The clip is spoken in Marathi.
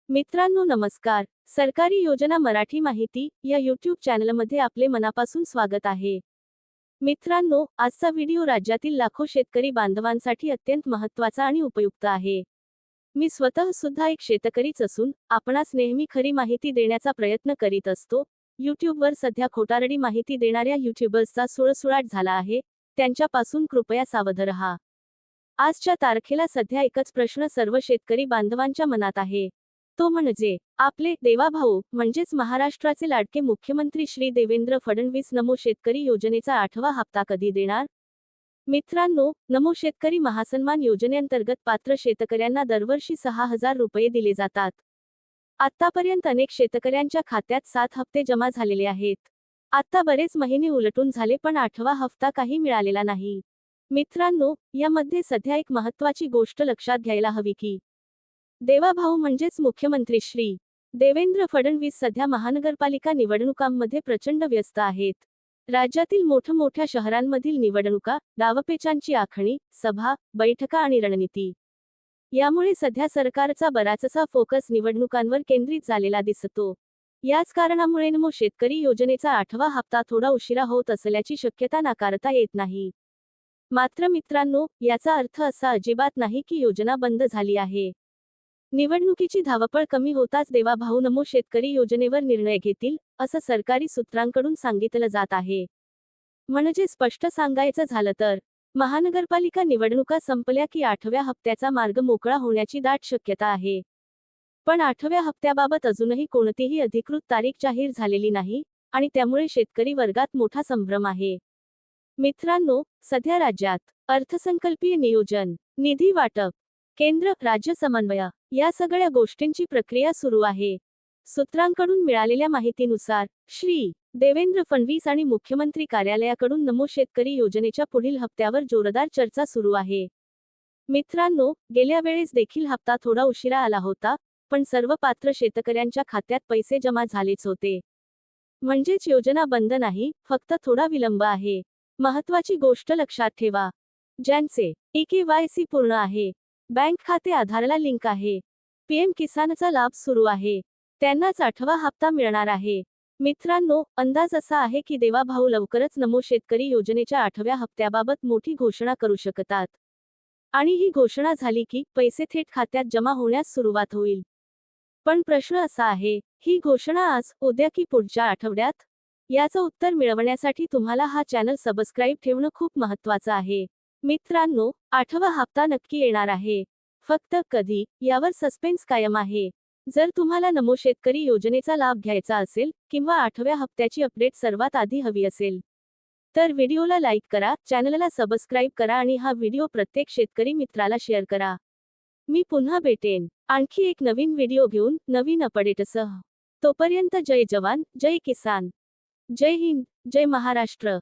मित्रांनो नमस्कार. सरकारी योजना मराठी माहिती या यूट्यूब चॅनलमध्ये आपले मनापासून स्वागत आहे. मित्रांनो, आजचा व्हिडिओ राज्यातील लाखो शेतकरी बांधवांसाठी अत्यंत महत्त्वाचा आणि उपयुक्त आहे. मी स्वतः सुद्धा एक शेतकरीच असून आपणास नेहमी खरी माहिती देण्याचा प्रयत्न करीत असतो. यूट्यूबवर सध्या खोटारडी माहिती देणाऱ्या यूट्यूबर्सचा सुळसुळाट झाला आहे, त्यांच्यापासून कृपया सावध रहा. आजच्या तारखेला सध्या एकच प्रश्न सर्व शेतकरी बांधवांच्या मनात आहे. तो म्हणजे आपले देवाभाऊ म्हणजेच महाराष्ट्राचे लाडके मुख्यमंत्री श्री देवेंद्र फडणवीस नमो शेतकरी योजनेचा 8वा हप्ता कधी देणार? मित्रांनो, नमो शेतकरी महासन्मान योजनेअंतर्गत पात्र शेतकऱ्यांना दरवर्षी 6,000 रुपये दिले जातात. आतापर्यंत अनेक शेतकऱ्यांच्या खात्यात 7 हप्ते जमा झालेले आहेत. आता बरेच महिने उलटून झाले पण 8वा हप्ता काही मिळालेला नाही. मित्रांनो, यामध्ये सध्या एक महत्त्वाची गोष्ट लक्षात घ्यायला हवी की देवाभाऊ म्हणजेच मुख्यमंत्री श्री देवेंद्र फडणवीस सध्या महानगरपालिका निवडणुकांमध्ये प्रचंड व्यस्त आहेत. राज्यातील मोठमोठ्या शहरांमधील निवडणुका, डावपेचांची आखणी, सभा, बैठका आणि रणनीती यामुळे सध्या सरकारचा बराचसा फोकस निवडणुकांवर केंद्रित झालेला दिसतो. याच कारणामुळे नमो शेतकरी योजनेचा 8वा हप्ता थोडा उशिरा होत असल्याची शक्यता नाकारता येत नाही. मात्र मित्रांनो, याचा अर्थ असा अजिबात नाही की योजना बंद झाली आहे. निवडणुकीची धावपळ कमी होताच देवाभाऊ नमो शेतकरी योजनेवर निर्णय घेतील, असं सरकारी सूत्रांकडून सांगितलं जात आहे. म्हणजे स्पष्ट सांगायचं झालं तर महानगरपालिका निवडणुका संपल्या की 8व्या हप्त्याचा मार्ग मोकळा होण्याची दाट शक्यता आहे. पण 8व्या हप्त्याबाबत अजूनही कोणतीही अधिकृत तारीख जाहीर झालेली नाही आणि त्यामुळे शेतकरी वर्गात मोठा संभ्रम आहे. मित्रांनो, सध्या राज्यात अर्थसंकल्पीय नियोजन, निधी वाटप, केंद्र राज्य समन्वय या सगळ्या गोष्टींची प्रक्रिया सुरू आहे. सूत्रांकडून मिळालेल्या माहितीनुसार श्री देवेंद्र फडणवीस आणि मुख्यमंत्री कार्यालयाकडून नमो शेतकरी योजनेच्या पुढील हप्त्यावर जोरदार चर्चा सुरू आहे. मित्रांनो, गेल्या वेळेस देखील हप्ता थोडा उशिरा आला होता, पण सर्व पात्र शेतकऱ्यांच्या खात्यात पैसे जमा झालेच होते. म्हणजेच योजना बंद नाही, फक्त थोडा विलंब आहे. महत्त्वाची गोष्ट लक्षात ठेवा, ज्यांचे EKYC पूर्ण आहे, बँक खाते आधारला लिंक आहे, PM किसानचा लाभ सुरू आहे, त्यांनाच 8वा हप्ता मिळणार आहे. मित्रांनो, अंदाज असा आहे की देवाभाऊ लवकरच नमो शेतकरी योजनेच्या 8व्या हप्त्याबाबत मोठी घोषणा करू शकतात. आणि ही घोषणा झाली की पैसे थेट खात्यात जमा होण्यास सुरुवात होईल. पण प्रश्न असा आहे, ही घोषणा आज, उद्या की पुढच्या आठवड्यात? याचं उत्तर मिळवण्यासाठी तुम्हाला हा चॅनल सबस्क्राईब ठेवणं खूप महत्त्वाचं आहे. मित्रांनो, 8वा हप्ता नक्की येणार आहे. फक्त कधी, यावर सस्पेन्स कायम आहे. जर तुम्हाला नमो शेतकरी योजनेचा लाभ घ्यायचा असेल किंवा 8व्या हप्त्याची अपडेट सर्वात आधी हवी असेल, तर व्हिडिओला लाईक करा, चॅनलला सबस्क्राईब करा आणि हा व्हिडिओ प्रत्येक शेतकरी मित्राला शेअर करा. मी पुन्हा भेटेन आणखी एक नवीन व्हिडिओ घेऊन, नवीन अपडेटसह. तोपर्यंत जय जवान, जय किसान, जय हिंद, जय महाराष्ट्र.